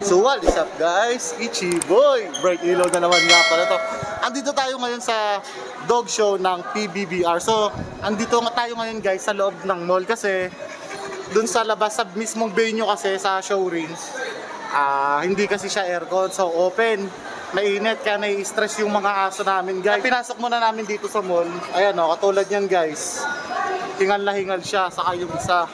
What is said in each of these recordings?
So what is up guys? Ichi Boy! Bright Ilaw na naman nga pala to. Andito tayo ngayon sa dog show ng PBBR. So, andito nga tayo ngayon guys sa loob ng mall kasi dun sa labas sa mismong venue kasi sa showroom, hindi kasi siya aircon, so open. Mainit kaya nai-stress yung mga aso namin guys. Pinasok muna namin dito sa mall. Ayan o, katulad yan guys. Hingal na hingal siya, saka yung isa.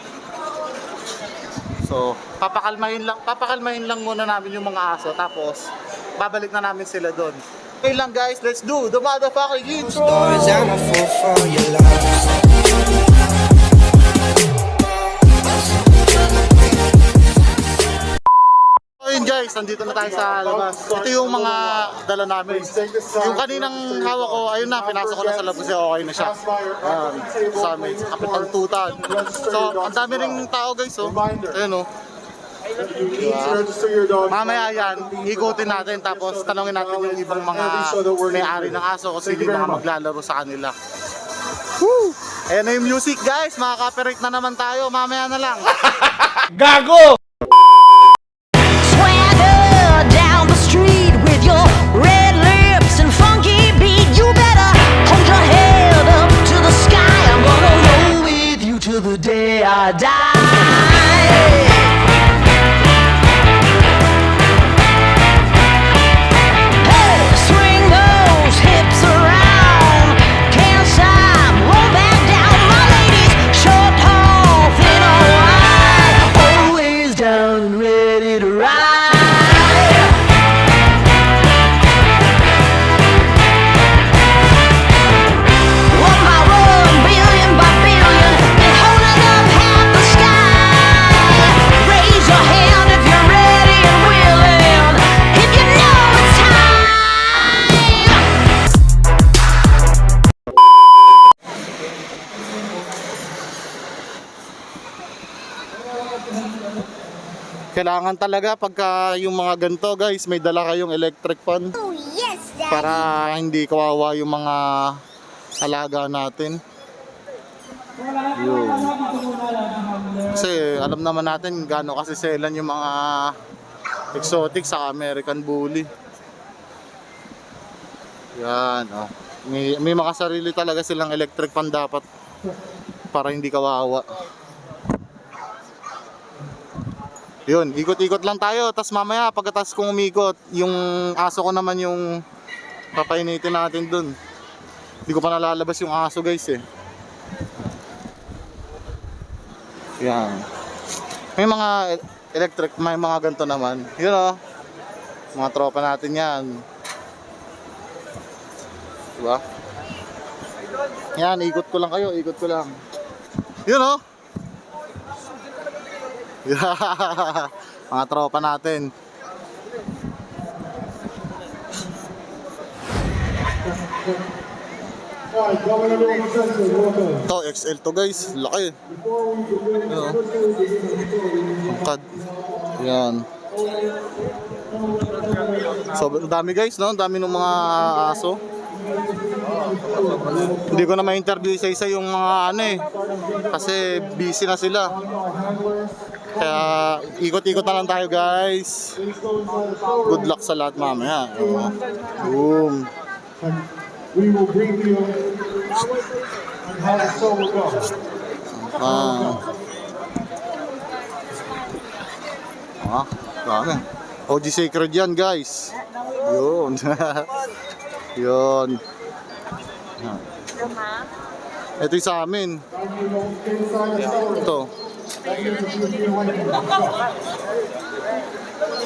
So, papakalmahin lang muna namin yung mga aso, tapos babalik na namin sila doon. Okay lang guys, let's do the motherfucking intro! Stories I'm a fool for your love. Ayun guys, nandito na tayo sa labas. Ito yung mga dala namin. Yung kaninang hawak ko, ayun na, pinasok ko na sa labas siya, okay na siya. Sa amin, kapital tutan. So, ang dami ring tao guys, oh. Ayun oh. Mamaya yan, ikutin natin tapos tanongin natin yung ibang mga may-ari ng aso kung sino yung mga maglalaro sa kanila. Woo! Ayan na yung music guys, makaka-copyright na naman tayo, mamaya na lang. Gago! The day I die. Hey, swing those hips around. Can't stop, roll back down. My ladies, short, tall, thin or wide, always down and ready to ride. Kailangan talaga pagka yung mga ganito guys, may dala kayong electric fan. Oh, yes, Daddy. Para hindi kawawa yung mga alaga natin. Yun. Kasi alam naman natin gaano kasi selan yung mga exotic sa American Bully. Yan, oh. May makasarili talaga silang electric fan dapat para hindi kawawa. Yun, ikot-ikot lang tayo. Tapos mamaya pagkatapos kong umikot, yung aso ko naman yung papainitin natin dun. Hindi ko pa nalalabas yung aso guys eh. Yan. May mga electric, may mga ganito naman. Yun o. Mga tropa natin yan. Diba? Yan, ikot ko lang kayo, ikot ko lang. Yun o. Mga tropa natin. Ito, XL to guys. Laki. Angkad. Yan. So, dami guys, no? Dami ng mga aso. Hindi ko na ma-interview isa-isa yung mga ano eh. Kasi busy na sila. Kaya ikot-ikot na lang tayo guys. Good luck sa lahat mamaya. Boom. We will brief you on how the show will go. Dami. OG Sacred yan guys. Yun. Yun. Ito yung sa amin. Ito.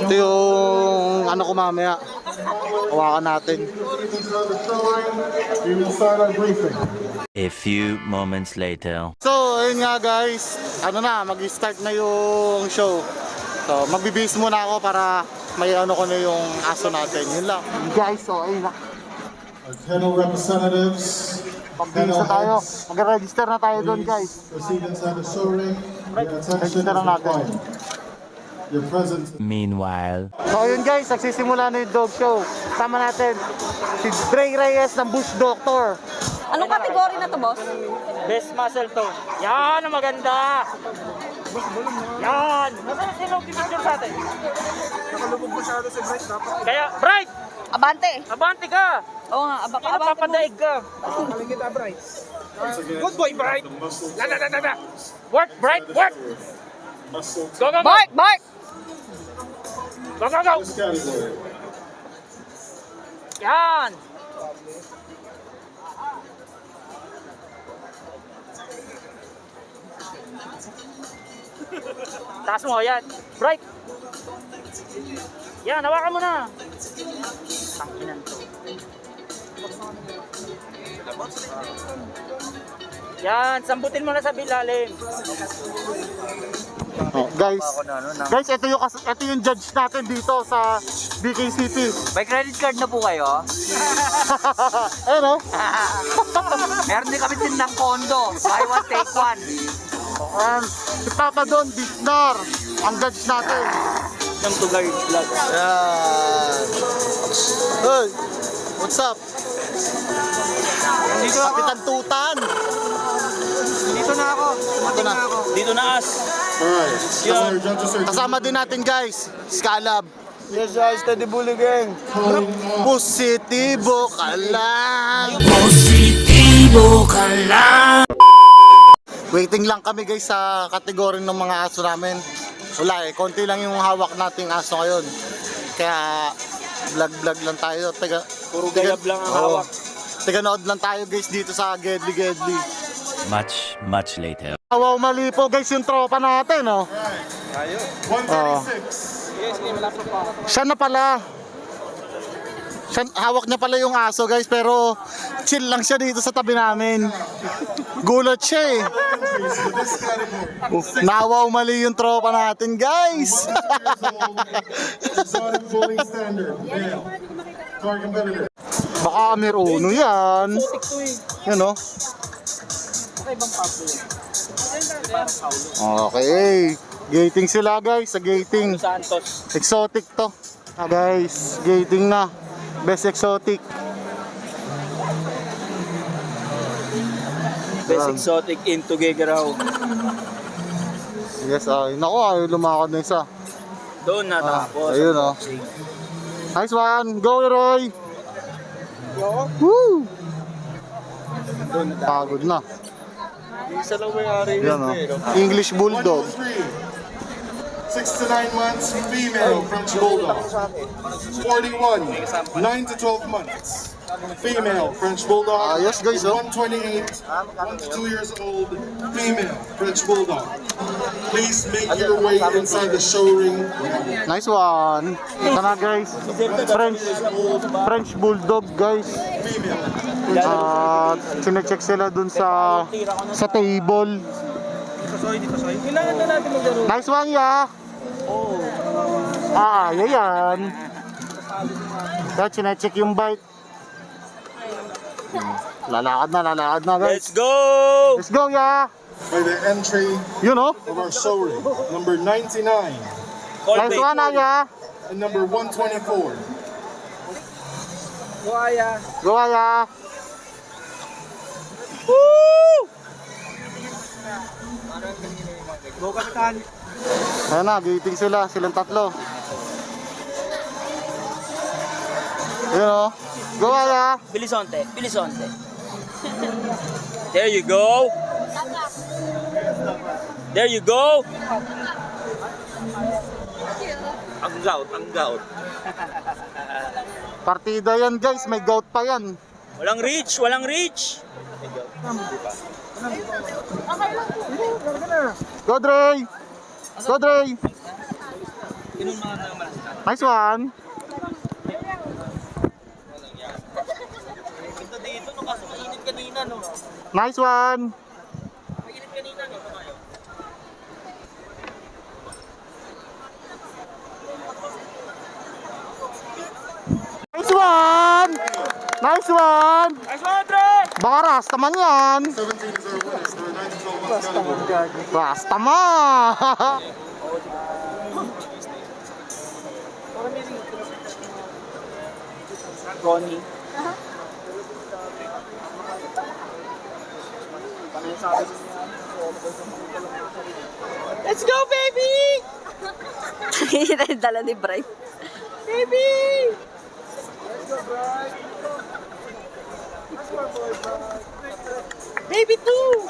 Ito yung ano ko mamaya. Hawakan natin. We will start our briefing. A few moments later. So, ayun nga guys. Ano na, mag-start na yung show. So, magbibihis muna ako para may ano ko na yung aso natin. Yun lang. Guys, so ayun na. Our kennel representatives, Magbihis na tayo. Mag-register na tayo doon guys. proceed inside the showroom. Your attention is Register na natin. required. Your presence. Meanwhile. So ayun guys, nagsisimula na yung dog show. Sama natin si Dre Reyes ng Bush Doctor. Anong kategory na to, boss? Best muscle to. Yan ang maganda. Yan. Nasaan sino pipicture sa atin? Kaya, Bright! Abante. Abante ka! Oo nga, Kaya abante mo. napapadaig ka. Good boy, Bright! Da. Work, Bright, work! Go, go, go! Bark, bark. Go, go, go! This category. Yan! Taas mo, yan. Bright! Yan, hawakan mo na. Tangkinan to. Yan, sambutin mo na sa bilalim. Oh, guys, ito yung judge natin dito sa BKCP. May credit card na po kayo? Ano? Meron din kami tindang kondo. Buy one, take one. Si Papa Don Bisnar, ang judge natin. Ng Tugar Vlog. Yan. Hey, what's up? Kapitan Tutan. Dito na ako. Ito na. Dito na as. Alright. Yun. Judges are Kasama din natin guys, Scalab. Yes, guys, Steady Bully Gang. Positibo ka lang. Waiting lang kami guys sa kategory ng mga aso namin. Wala eh, konti lang yung hawak nating aso ngayon. Kaya vlog lang tayo. Puro gayab lang ang hawak. Tiga-nood lang tayo guys dito sa Gedli. Much later. Wow, mali po guys yung tropa natin, oh. 136. Siya na pala. Hawak niya pala yung aso guys, pero chill lang siya dito sa tabi namin. Gulat siya eh. This category. Nawaw mali yung tropa natin guys. Exotic bullying standard. Male. To our competitor. Baka Amir Uno yan. Yan oh. Okay. Gating sila guys, sa gating. Santos. Exotic to. Guys, gating na. Best exotic. Best exotic into Gegaraw. Yes, ay. Naku, ay lumakad na isa. Doon na tapos. Ayun oh. Nice one. Go, Roy. Woo! Pagod na. Isa lang may ari Yan oh. English Bulldog. 6 to 9 months, female French Bulldog. 41, 9 to 12 months, female French Bulldog. Yes guys, oh. 128, 1 to 2 years old, female French Bulldog. Please make your way inside the show ring. Nice one. Ito na guys. French Bulldog guys. Sinecheck sila dun sa table. Kailangan na natin maglaro. Nice one, ya. Yan. Dahil sinecheck yung bite. Lalakad na guys. Let's go! Let's go, ya. By the entry Yun oh. of our show ring, number 99 Call Nice bait. one, ya. and number 124. Go, ya. Go, Kapitan. Ayan na, gating silang tatlo. Yun oh. Go, ya. Bilisonte. There you go. Ang gout. Partida yan guys, may gout pa yan. Walang reach. Go, Dre. Nice one. Nice one. Nice one, Dre. Baka rasta man yan. 17 is our winners for the 9 to 12 months category. Rasta man. Ronnie. Let's go, baby! Dala ni Bright. Baby too!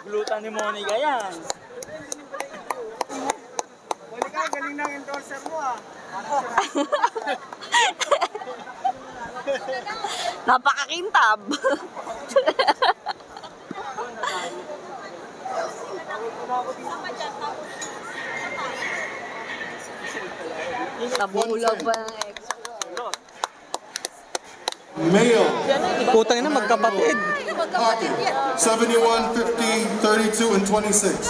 Glutan ni Monica yan. Monica, galing ng endorser mo ah. Napakakintab. Nabulag pa ng ex. Male, Putang ina, magkapatid. pocket, 71, 50, 32, and 26.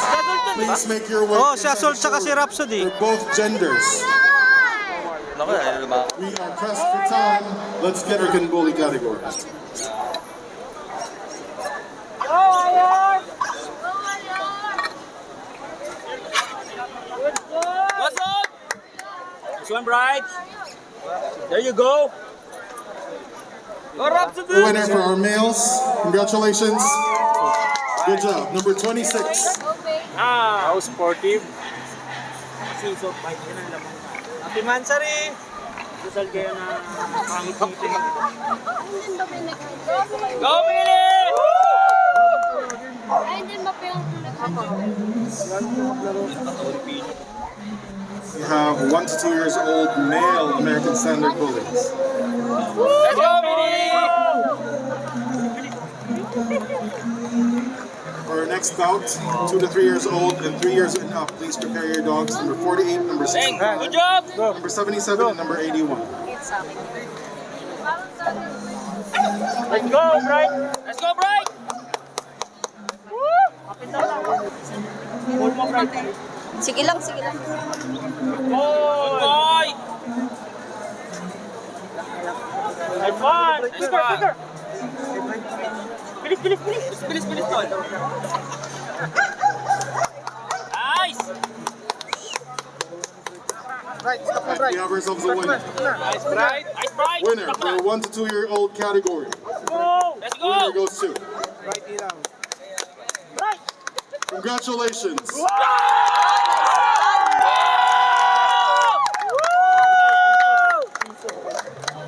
Please make your way. Oh, in si Asol and tsaka si forward Rhapsody. for both genders. We are pressed for time. Let's get our Bully category. What's up? This one, Bright. There you go. The winner for our males. Congratulations. Good job. Number 26. Ah, how sportive. Season 5 yun ang lamang. Happy Mansari! Dasal kayo na pangit-ngiti. Go, Billy! We have 1 to 2 years old male American Standard Bullies. Let's go, Billy! For our next bout, 2 to 3 years old and 3 years and up, please prepare your dogs. Number 48, number Thank 65, good job! number 77, and number 81. Let's go, Bright! Let's go, Bright! Hold mo, Bright. Sige lang, sige lang. Boy! High five! Bigger! Bilis, bilis, bilis! Bilis, bilis, tol! Nice! We have ourselves a winner. Nice, Bright! Nice, Bright! Winner for 1 to 2 year old category. Let's Winner go! goes to. Congratulations.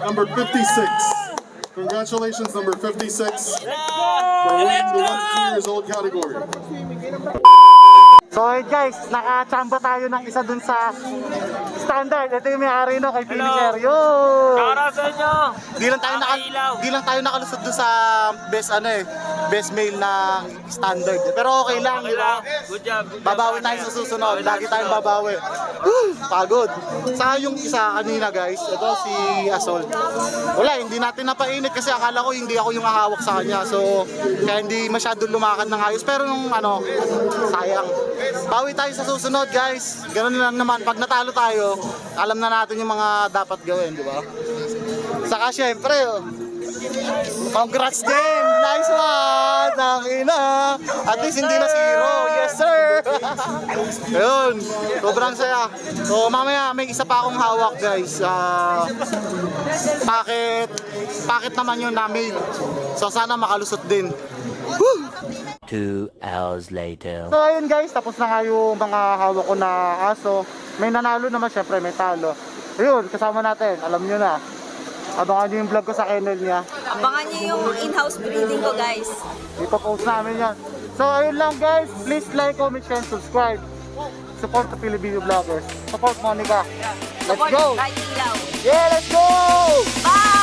Number 56. Congratulations, number 56. For winning the 1 to 2 years old category. So guys, nakachamba tayo ng isa dun sa standard. Ito yung may-ari no, kay Finisher. Yun! Para sa inyo! Di lang tayo nakalusot dun sa best male na standard. Pero okay lang, di ba? Good job! Good job. Babawi tayo sa susunod. Lagi tayong babawi. Pagod. Saka yung isa kanina guys, ito si Asol. Wala, hindi natin napainit kasi akala ko hindi ako yung hahawak sa kanya. So, kaya hindi masyado lumakad ng ayos. Pero nung sayang. Bawi tayo sa susunod guys. Ganun lang naman. Pag natalo tayo, alam na natin yung mga dapat gawin, di ba? Saka syempre, congrats din! Nice one! Ang ina! At least hindi na zero. Yes sir! Ayun, sobrang saya. So mamaya may isa pa akong hawak guys. Packet naman yun na mail. So sana makalusot din. Woo! 2 hours later. So ayun guys, tapos na nga yung mga hawak ko na aso. May nanalo naman syempre, may talo. Ayun, kasama natin, alam nyo na. Abangan nyo yung vlog ko sa kennel niya. Abangan niyo yung in-house breeding ko, guys. Ipopost namin yan. So ayun lang guys, please like, comment, share, and subscribe. Support the Filipino vloggers. Support Monica. Let's Support go! Bright Ilaw. Yeah, let's go! Bye!